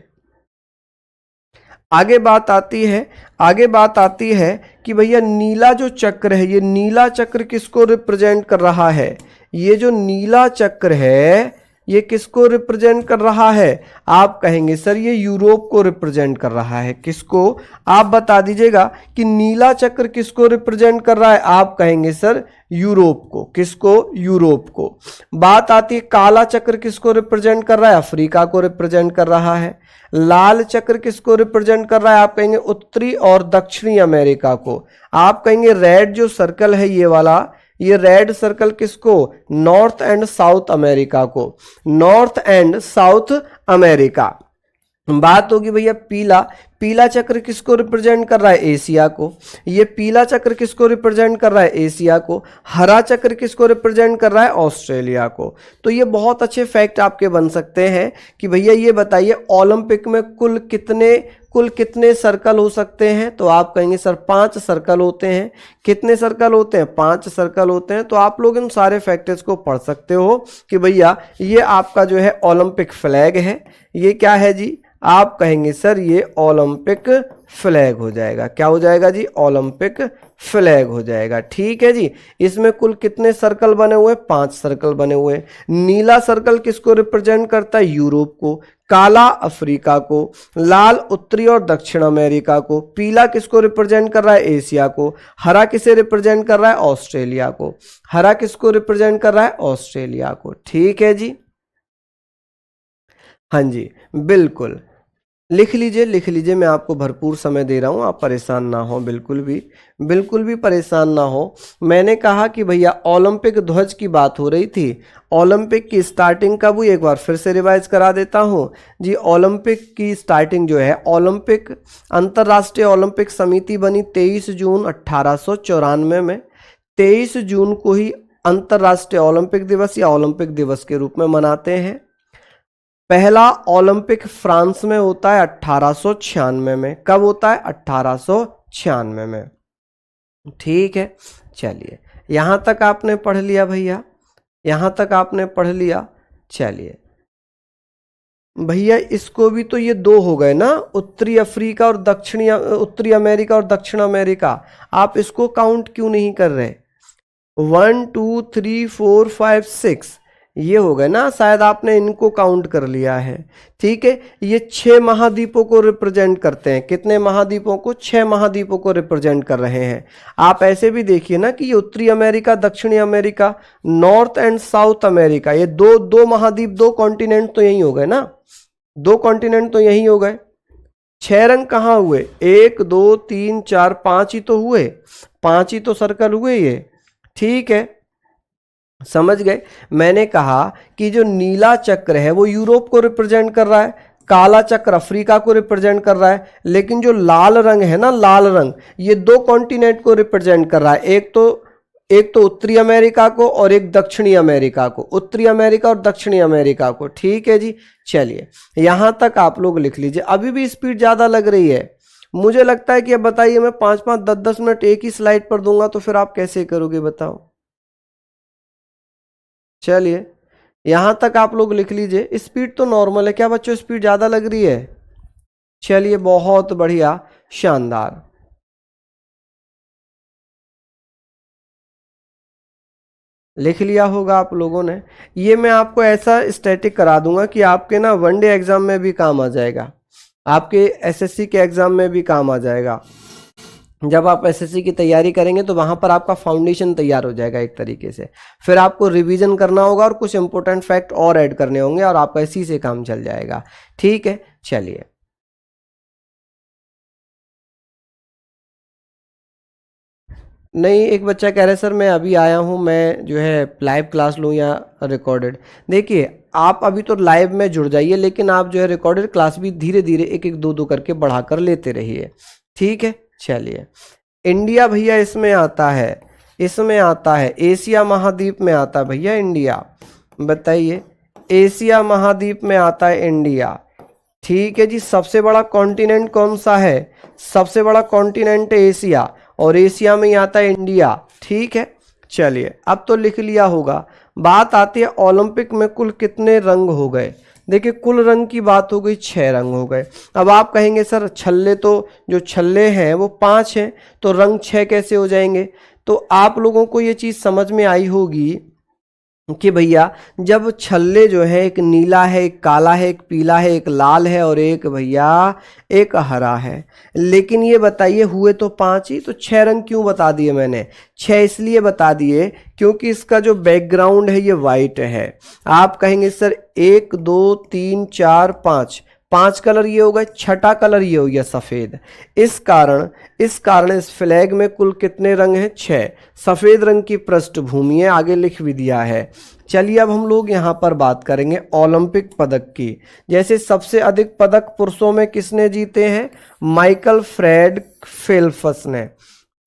आगे बात आती है, आगे बात आती है कि भैया नीला जो चक्र है, ये नीला चक्र किसको रिप्रेजेंट कर रहा है? ये जो नीला चक्र है ये किसको रिप्रेजेंट कर रहा है? आप कहेंगे सर ये यूरोप को रिप्रेजेंट कर रहा है। किसको? आप बता दीजिएगा कि नीला चक्र किसको रिप्रेजेंट कर रहा है? आप कहेंगे सर यूरोप को। किसको? यूरोप को। बात आती है काला चक्र किसको रिप्रेजेंट कर रहा है? अफ्रीका को रिप्रेजेंट कर रहा है। लाल चक्र किसको रिप्रेजेंट कर रहा है? आप कहेंगे उत्तरी और दक्षिणी अमेरिका को। आप कहेंगे रेड जो सर्कल है ये वाला, ये रेड सर्कल किसको? नॉर्थ एंड साउथ अमेरिका को। North and south America. बात होगी भैया पीला, पीला चक्र किसको रिप्रेजेंट कर रहा है? एशिया को। ये पीला चक्र किसको रिप्रेजेंट कर रहा है? एशिया को। हरा चक्र किसको रिप्रेजेंट कर रहा है? ऑस्ट्रेलिया को। तो ये बहुत अच्छे फैक्ट आपके बन सकते हैं कि भैया ये बताइए ओलंपिक में कुल कितने सर्कल हो सकते हैं? तो आप कहेंगे सर 5 सर्कल होते हैं। कितने सर्कल होते हैं? 5 सर्कल होते हैं। तो आप लोग इन सारे फैक्टर्स को पढ़ सकते हो कि भैया ये आपका जो है ओलंपिक फ्लैग है। ये क्या है जी? आप कहेंगे सर ये ओलंपिक फ्लैग हो जाएगा। क्या हो जाएगा जी? ओलंपिक फ्लैग हो जाएगा। ठीक है जी। इसमें कुल कितने सर्कल बने हुए? 5 सर्कल बने हुए हैं। नीला सर्कल किसको रिप्रेजेंट करता है? यूरोप को। काला अफ्रीका को। लाल उत्तरी और दक्षिण अमेरिका को। पीला किसको रिप्रेजेंट कर रहा है? एशिया को। हरा किसे रिप्रेजेंट कर रहा है? ऑस्ट्रेलिया को। हरा किसको रिप्रेजेंट कर रहा है? ऑस्ट्रेलिया को। ठीक है जी। हाँ जी बिल्कुल, लिख लीजिए, लिख लीजिए। मैं आपको भरपूर समय दे रहा हूँ, आप परेशान ना हो, बिल्कुल भी परेशान ना हो। मैंने कहा कि भैया ओलंपिक ध्वज की बात हो रही थी। ओलंपिक की स्टार्टिंग कब हुई? एक बार फिर से रिवाइज करा देता हूँ जी। ओलंपिक की स्टार्टिंग जो है, ओलंपिक अंतर्राष्ट्रीय ओलंपिक समिति बनी 23 जून 1894 में। 23 जून को ही अंतर्राष्ट्रीय ओलंपिक दिवस या ओलंपिक दिवस के रूप में मनाते हैं। पहला ओलंपिक फ्रांस में होता है 1896 में। कब होता है? 1896 में। ठीक है, चलिए यहां तक आपने पढ़ लिया भैया, यहां तक आपने पढ़ लिया। चलिए भैया इसको भी तो ये 2 हो गए ना, उत्तरी अफ्रीका और उत्तरी अमेरिका और दक्षिण अमेरिका। आप इसको काउंट क्यों नहीं कर रहे? 1 2 3 4 5 6 ये हो गए ना, शायद आपने इनको काउंट कर लिया है। ठीक है, ये 6 महाद्वीपों को रिप्रेजेंट करते हैं। कितने महाद्वीपों को? 6 महाद्वीपों को रिप्रेजेंट कर रहे हैं। आप ऐसे भी देखिए ना कि ये उत्तरी अमेरिका, दक्षिणी America, north and south America, ये दो महाद्वीप, 2 कॉन्टिनेंट तो यही हो गए ना, 2 कॉन्टिनेंट तो यही हो गए। 6 रंग कहाँ हुए? 1 2 3 4 5 ही तो हुए, 5 ही तो सर्कल हुए ये। ठीक है, समझ गए। मैंने कहा कि जो नीला चक्र है वो यूरोप को रिप्रेजेंट कर रहा है, काला चक्र अफ्रीका को रिप्रेजेंट कर रहा है, लेकिन जो लाल रंग है ना, लाल रंग, ये 2 कॉन्टिनेंट को रिप्रेजेंट कर रहा है। एक तो उत्तरी अमेरिका को और एक दक्षिणी अमेरिका को, उत्तरी अमेरिका और दक्षिणी अमेरिका को। ठीक है जी, चलिए यहां तक आप लोग लिख लीजिए। अभी भी स्पीड ज्यादा लग रही है मुझे लगता है कि अब बताइए, मैं 5-5 10-10 मिनट एक ही स्लाइड पर दूंगा तो फिर आप कैसे करोगे बताओ। चलिए यहां तक आप लोग लिख लीजिए। स्पीड तो नॉर्मल है, क्या बच्चों स्पीड ज्यादा लग रही है? चलिए बहुत बढ़िया, शानदार। लिख लिया होगा आप लोगों ने। ये मैं आपको ऐसा स्टैटिक करा दूंगा कि आपके ना वनडे एग्जाम में भी काम आ जाएगा, आपके एसएससी के एग्जाम में भी काम आ जाएगा। जब आप एसएससी की तैयारी करेंगे तो वहां पर आपका फाउंडेशन तैयार हो जाएगा एक तरीके से। फिर आपको रिवीजन करना होगा और कुछ इंपॉर्टेंट फैक्ट और ऐड करने होंगे और आपका इसी से काम चल जाएगा। ठीक है, चलिए नहीं, एक बच्चा कह रहा है सर मैं अभी आया हूँ, मैं जो है लाइव क्लास लूँ या रिकॉर्डेड। देखिए आप अभी तो लाइव में जुड़ जाइए, लेकिन आप जो है रिकॉर्डेड क्लास भी धीरे धीरे एक एक दो दो करके बढ़ाकर लेते रहिए, ठीक है। चलिए, इंडिया भैया इसमें आता है, इसमें आता है, एशिया महाद्वीप में आता है भैया इंडिया। बताइए, एशिया महाद्वीप में आता है इंडिया, ठीक है जी। सबसे बड़ा कॉन्टिनेंट कौन सा है? सबसे बड़ा कॉन्टिनेंट है एशिया, और एशिया में ही आता है इंडिया, ठीक है। चलिए, अब तो लिख लिया होगा। बात आती है ओलंपिक में कुल कितने रंग हो गए। देखिए, कुल रंग की बात हो गई, 6 रंग हो गए। अब आप कहेंगे सर छल्ले तो, जो छल्ले हैं वो 5 हैं, तो रंग 6 कैसे हो जाएंगे? तो आप लोगों को ये चीज़ समझ में आई होगी कि भैया जब छल्ले जो है, एक नीला है, एक काला है, एक पीला है, एक लाल है, और एक भैया एक हरा है। लेकिन ये बताइए हुए तो 5 ही, तो 6 रंग क्यों बता दिए मैंने? 6 इसलिए बता दिए क्योंकि इसका जो बैकग्राउंड है ये वाइट है। आप कहेंगे सर 1 2 3 4 5 कलर ये हो गए, छठा कलर ये हो गया सफ़ेद। इस कारण इस फ्लैग में कुल कितने रंग हैं? 6। सफ़ेद रंग की पृष्ठभूमि है, आगे लिख भी दिया है। चलिए, अब हम लोग यहाँ पर बात करेंगे ओलंपिक पदक की। जैसे सबसे अधिक पदक पुरुषों में किसने जीते हैं? माइकल फ्रेड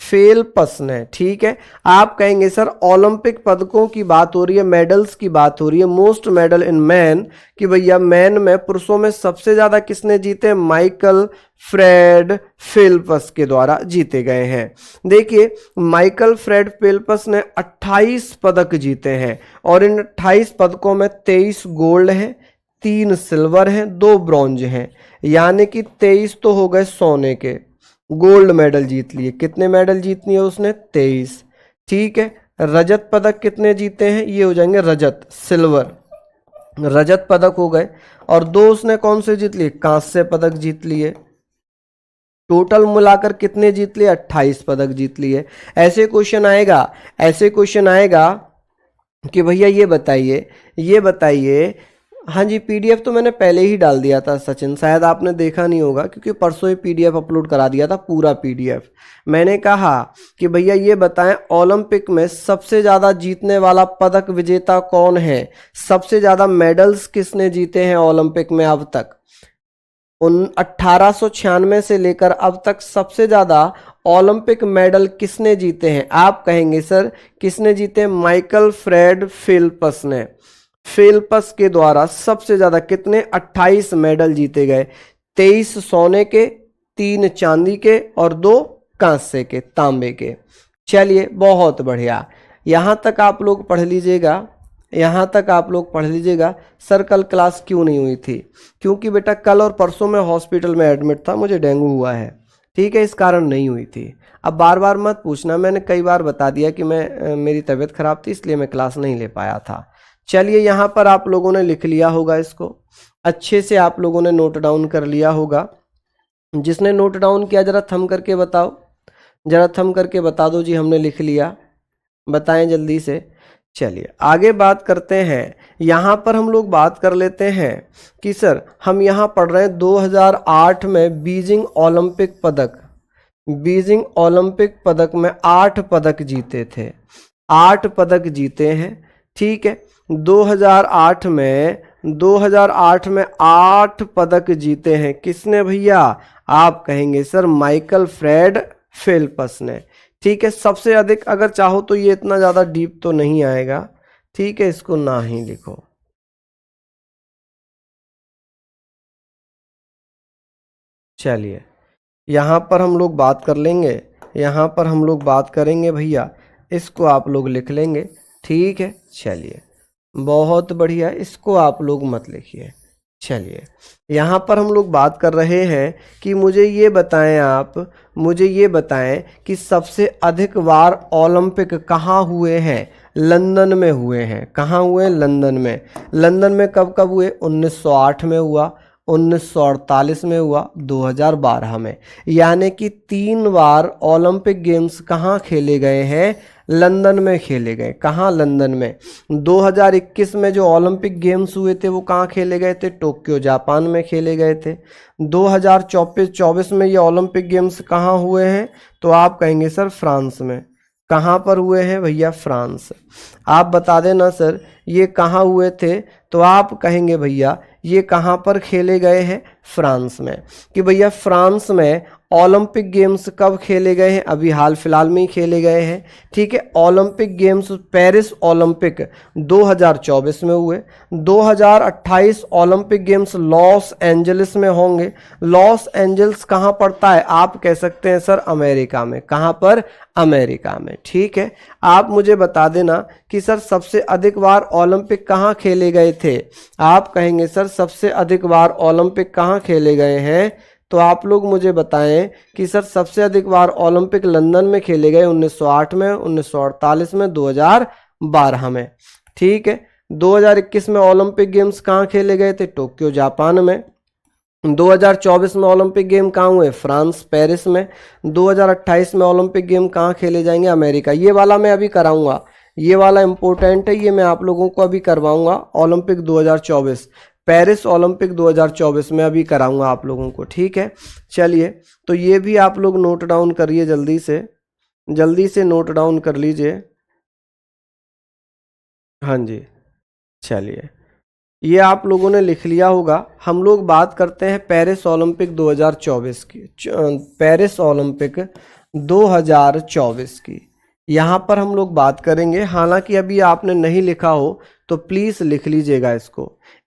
फेल्प्स ने, ठीक है। आप कहेंगे सर ओलंपिक पदकों की बात हो रही है, मेडल्स की बात हो रही है, मोस्ट मेडल इन मैन, कि भैया मैन में पुरुषों में सबसे ज्यादा किसने जीते? माइकल फ्रेड फेल्प्स के द्वारा जीते गए हैं। देखिए, माइकल फ्रेड फेल्प्स ने 28 पदक जीते हैं, और इन 28 पदकों में 23 गोल्ड हैं, 3 सिल्वर हैं, 2 ब्रॉन्ज हैं, यानी कि 23 तो हो गए सोने के। गोल्ड मेडल जीत लिए। कितने मेडल जीत लिए उसने? 23, ठीक है। रजत पदक कितने जीते हैं? ये हो जाएंगे रजत, सिल्वर, रजत पदक हो गए। और 2 उसने कौन से जीत लिए? कांस्य पदक जीत लिए। टोटल मिलाकर कितने जीत लिए? 28 पदक जीत लिए। ऐसे क्वेश्चन आएगा कि भैया ये बताइए। हाँ जी, पीडीएफ तो मैंने पहले ही डाल दिया था सचिन, शायद आपने देखा नहीं होगा, क्योंकि परसों ही पीडीएफ अपलोड करा दिया था, पूरा पीडीएफ। मैंने कहा कि भैया ये बताएं ओलंपिक में सबसे ज़्यादा जीतने वाला पदक विजेता कौन है? सबसे ज़्यादा मेडल्स किसने जीते हैं ओलंपिक में अब तक? 1896 से लेकर अब तक सबसे ज़्यादा ओलंपिक मेडल किसने जीते हैं? आप कहेंगे सर किसने जीते? माइकल फ्रेड फेल्प्स ने। फेल्प्स के द्वारा सबसे ज्यादा कितने? 28 मेडल जीते गए, 23 सोने के, 3 चांदी के, और 2 कांसे के, तांबे के। चलिए, बहुत बढ़िया। यहां तक आप लोग पढ़ लीजिएगा। सर कल क्लास क्यों नहीं हुई थी? क्योंकि बेटा कल और परसों में हॉस्पिटल में एडमिट था, मुझे डेंगू हुआ है, ठीक है, इस कारण नहीं हुई थी। अब बार बार मत पूछना, मैंने कई बार बता दिया कि मेरी तबीयत खराब थी, इसलिए मैं क्लास नहीं ले पाया था। चलिए, यहाँ पर आप लोगों ने लिख लिया होगा, इसको अच्छे से आप लोगों ने नोट डाउन कर लिया होगा। जिसने नोट डाउन किया जरा थम करके बताओ, जरा थम करके बता दो जी हमने लिख लिया, बताएं जल्दी से। चलिए आगे बात करते हैं। यहाँ पर हम लोग बात कर लेते हैं कि सर हम यहाँ पढ़ रहे हैं 2008 में बीजिंग ओलंपिक पदक में 8 पदक जीते थे, 8 पदक जीते हैं, ठीक है। 2008 में 8 पदक जीते हैं, किसने भैया? आप कहेंगे सर माइकल फ्रेड फेल्प्स ने, ठीक है। सबसे अधिक, अगर चाहो तो ये इतना ज़्यादा डीप तो नहीं आएगा, ठीक है, इसको ना ही लिखो। चलिए, यहाँ पर हम लोग बात कर लेंगे, यहाँ पर हम लोग बात करेंगे भैया, इसको आप लोग लिख लेंगे, ठीक है। चलिए, बहुत बढ़िया, इसको आप लोग मत लिखिए। चलिए, यहाँ पर हम लोग बात कर रहे हैं कि मुझे ये बताएं कि सबसे अधिक बार ओलंपिक कहाँ हुए हैं? लंदन में हुए हैं। कहाँ हुए? लंदन में। लंदन में कब कब हुए? 1908 में हुआ, 1948 में हुआ, 2012 में। यानी कि 3 बार ओलंपिक गेम्स कहाँ खेले गए हैं? लंदन में खेले गए। कहाँ? लंदन में। 2021 में जो ओलंपिक गेम्स हुए थे वो कहाँ खेले गए थे? टोक्यो, जापान में खेले गए थे। 2024 में ये ओलंपिक गेम्स कहाँ हुए हैं? तो आप कहेंगे सर फ्रांस में। कहाँ पर हुए हैं भैया? फ्रांस। आप बता देना सर ये कहाँ हुए थे, तो आप कहेंगे भैया ये कहाँ पर खेले गए हैं? फ्रांस में। कि भैया फ्रांस में ओलंपिक गेम्स कब खेले गए हैं? अभी हाल फिलहाल में ही खेले गए हैं। ठीक है, ओलंपिक गेम्स पेरिस ओलंपिक 2024 में हुए। 2028 ओलंपिक गेम्स लॉस एंजलिस में होंगे। लॉस एंजल्स कहाँ पड़ता है? आप कह सकते हैं सर अमेरिका में। कहाँ पर? अमेरिका में। ठीक है, आप मुझे बता देना कि सर सबसे अधिक बार ओलंपिक कहाँ खेले गए थे? आप कहेंगे सर सबसे अधिक बार ओलंपिक कहाँ खेले गए हैं, तो आप लोग मुझे बताएं कि सर सबसे अधिक बार ओलंपिक लंदन में खेले गए 1908 में, 1948 में, 2012 में। ठीक है, 2021 में ओलंपिक गेम्स कहाँ खेले गए थे? टोक्यो जापान में। 2024 में ओलंपिक गेम कहाँ हुए? फ्रांस पेरिस में। 2028 में ओलंपिक गेम कहाँ खेले जाएंगे? अमेरिका। ये वाला मैं अभी कराऊंगा, ये वाला इंपॉर्टेंट है, ये मैं आप लोगों को अभी करवाऊंगा। ओलंपिक 2024 पेरिस ओलंपिक 2024 में अभी कराऊंगा आप लोगों को। ठीक है, चलिए तो ये भी आप लोग नोट डाउन करिए, जल्दी से नोट डाउन कर लीजिए। हाँ जी, चलिए ये आप लोगों ने लिख लिया होगा। हम लोग बात करते हैं पेरिस ओलंपिक 2024 की। पेरिस ओलंपिक 2024 की यहाँ पर हम लोग बात करेंगे। हालांकि अभी आपने नहीं लिखा हो तो प्लीज़ लिख लीजिएगा,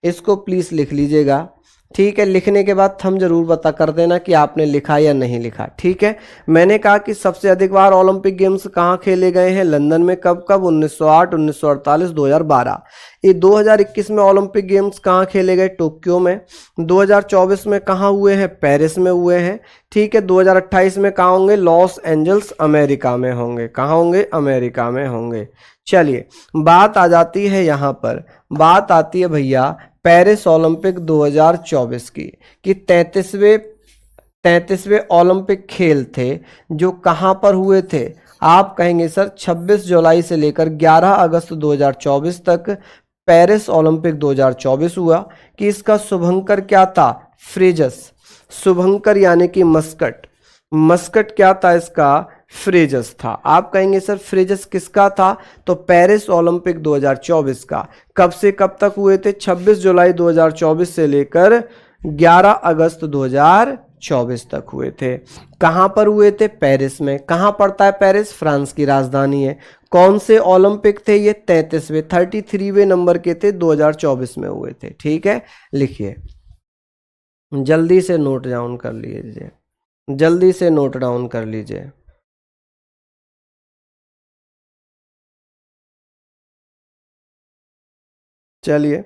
इसको प्लीज़ लिख लीजिएगा। ठीक है, लिखने के बाद थम जरूर बता कर देना कि आपने लिखा या नहीं लिखा। ठीक है, मैंने कहा कि सबसे अधिक बार ओलंपिक गेम्स कहाँ खेले गए हैं? लंदन में। कब कब? 1908, 1948, 2012। ये 2021 में ओलंपिक गेम्स कहाँ खेले गए? टोक्यो में। 2024 में कहाँ हुए हैं? पेरिस में हुए हैं। ठीक है, 2028 में कहाँ होंगे? लॉस एंजल्स अमेरिका में होंगे। कहाँ होंगे? अमेरिका में होंगे। चलिए बात आ जाती है यहाँ पर, बात आती है भैया पेरिस ओलंपिक 2024 की, कि 33वें ओलंपिक खेल थे जो कहाँ पर हुए थे? आप कहेंगे सर 26 जुलाई से लेकर 11 अगस्त 2024 तक पेरिस ओलंपिक 2024 हुआ। कि इसका शुभंकर क्या था? फ्रेजस। शुभंकर यानी कि मस्कट। मस्कट क्या था इसका? फ्रेजस था। आप कहेंगे सर फ्रेजस किसका था? तो पेरिस ओलंपिक 2024 का। कब से कब तक हुए थे? 26 जुलाई 2024 से लेकर 11 अगस्त 2024 तक हुए थे। कहाँ पर हुए थे? पेरिस में। कहाँ पड़ता है पेरिस? फ्रांस की राजधानी है। कौन से ओलंपिक थे ये? 33वें नंबर के थे, 2024 में हुए थे। ठीक है, लिखिए, जल्दी से नोट डाउन कर लीजिए, जल्दी से नोट डाउन कर लीजिए। चलिए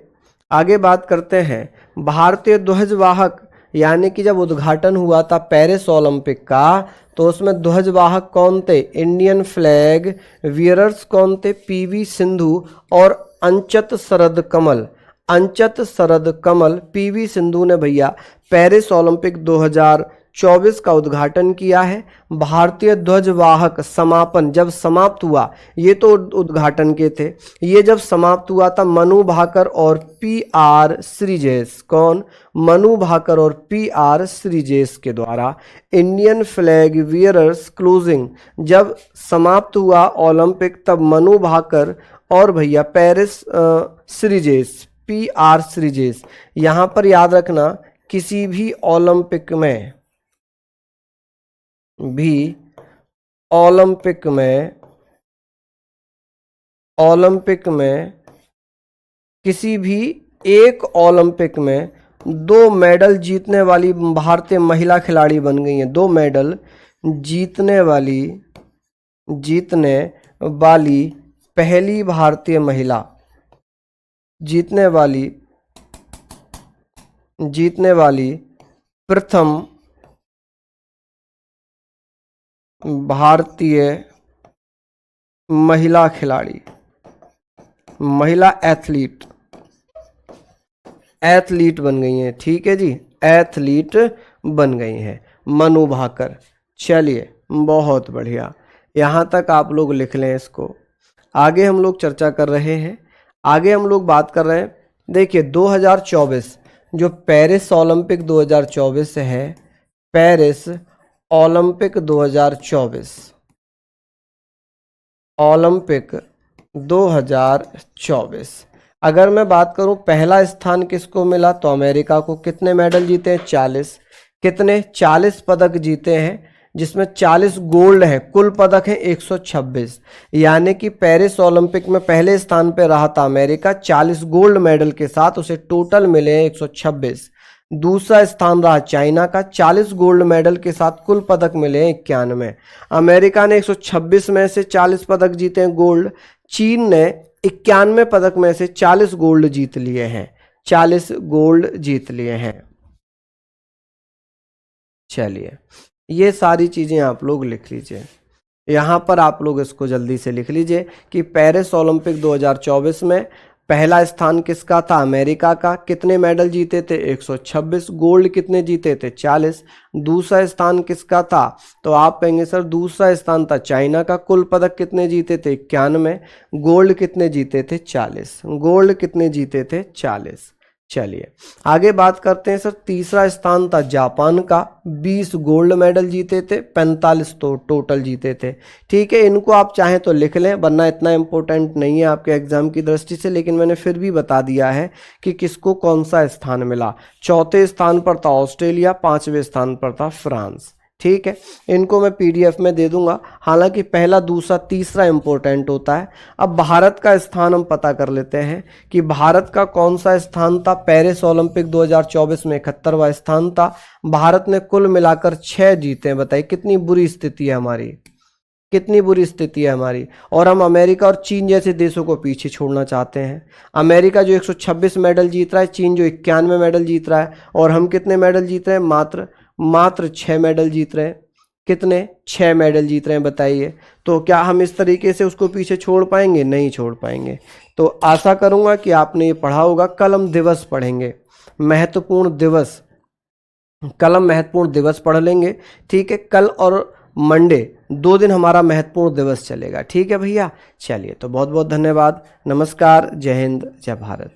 आगे बात करते हैं। भारतीय ध्वजवाहक यानी कि जब उद्घाटन हुआ था पेरिस ओलंपिक का, तो उसमें ध्वजवाहक कौन थे? इंडियन फ्लैग वियरर्स कौन थे? पीवी सिंधु और अंचत शरद कमल। अंचत शरद कमल, पीवी सिंधु ने भैया पेरिस ओलंपिक 2024 का उद्घाटन किया है। भारतीय ध्वजवाहक समापन जब समाप्त हुआ, ये तो उद्घाटन के थे, ये जब समाप्त हुआ था मनु भाकर और पी आर श्रीजेश। कौन? मनु भाकर और पी आर श्रीजेश के द्वारा। इंडियन फ्लैग वियरर्स क्लोजिंग जब समाप्त हुआ ओलंपिक, तब मनु भाकर और भैया Paris Sreejesh, P R Sreejesh. यहाँ पर याद रखना किसी भी ओलंपिक में किसी भी एक ओलंपिक में 2 मेडल जीतने वाली भारतीय महिला खिलाड़ी बन गई हैं। 2 मेडल जीतने वाली पहली भारतीय महिला, जीतने वाली प्रथम भारतीय महिला खिलाड़ी, महिला एथलीट बन गई हैं। ठीक है जी, एथलीट बन गई हैं मनु भाकर। चलिए बहुत बढ़िया, यहाँ तक आप लोग लिख लें इसको। आगे हम लोग चर्चा कर रहे हैं, आगे हम लोग बात कर रहे हैं। देखिए 2024 जो पेरिस ओलंपिक 2024 है, पेरिस ओलंपिक 2024 ओलंपिक 2024। अगर मैं बात करूं पहला स्थान किसको मिला तो अमेरिका को। कितने मेडल जीते हैं? 40। कितने? 40 पदक जीते हैं, जिसमें 40 गोल्ड है। कुल पदक है 126। यानी कि पेरिस ओलंपिक में पहले स्थान पर रहा था अमेरिका 40 गोल्ड मेडल के साथ, उसे टोटल मिले हैं 126। दूसरा स्थान रहा चाइना का 40 गोल्ड मेडल के साथ, कुल पदक मिले हैं 91। अमेरिका ने 126 में से 40 पदक जीते हैं गोल्ड। चीन ने 91 पदक में से 40 गोल्ड जीत लिए हैं। 40 गोल्ड जीत लिए हैं। चलिए, ये सारी चीजें आप लोग लिख लीजिए। यहां पर आप लोग इसको जल्दी से लिख लीजिए कि पेरिस ओलंपिक 2024 में पहला स्थान किसका था? अमेरिका का। कितने मेडल जीते थे? 126। गोल्ड कितने जीते थे? 40। दूसरा स्थान किसका था? तो आप कहेंगे सर दूसरा स्थान था चाइना का। कुल पदक कितने जीते थे? 91। गोल्ड कितने जीते थे? 40। गोल्ड कितने जीते थे? 40। चलिए आगे बात करते हैं सर। तीसरा स्थान था जापान का, 20 गोल्ड मेडल जीते थे, 45 तो टोटल जीते थे। ठीक है, इनको आप चाहें तो लिख लें, वरना इतना इंपॉर्टेंट नहीं है आपके एग्जाम की दृष्टि से, लेकिन मैंने फिर भी बता दिया है कि किसको कौन सा स्थान मिला। चौथे स्थान पर था ऑस्ट्रेलिया, 5वें स्थान पर था फ्रांस। ठीक है, इनको मैं पीडीएफ में दे दूंगा। हालांकि पहला, दूसरा, तीसरा इंपॉर्टेंट होता है। अब भारत का स्थान हम पता कर लेते हैं कि भारत का कौन सा स्थान था। पेरिस ओलंपिक 2024 में 71वां स्थान था। भारत ने कुल मिलाकर 6 जीते हैं। बताइए कितनी बुरी स्थिति है हमारी, कितनी बुरी स्थिति है हमारी। और हम अमेरिका और चीन जैसे देशों को पीछे छोड़ना चाहते हैं। अमेरिका जो 126 मेडल जीत रहा है, चीन जो 91 मेडल जीत रहा है, और हम कितने मेडल जीत रहे हैं? मात्र 6 मेडल जीत रहे हैं। कितने? 6 मेडल जीत रहे हैं। बताइए, तो क्या हम इस तरीके से उसको पीछे छोड़ पाएंगे? नहीं छोड़ पाएंगे। तो आशा करूंगा कि आपने ये पढ़ा होगा। कल हम दिवस पढ़ेंगे, महत्वपूर्ण दिवस। कल हम महत्वपूर्ण दिवस पढ़ लेंगे। ठीक है, कल और मंडे 2 दिन हमारा महत्वपूर्ण दिवस चलेगा। ठीक है भैया, चलिए तो बहुत बहुत धन्यवाद। नमस्कार, जय हिंद, जय भारत।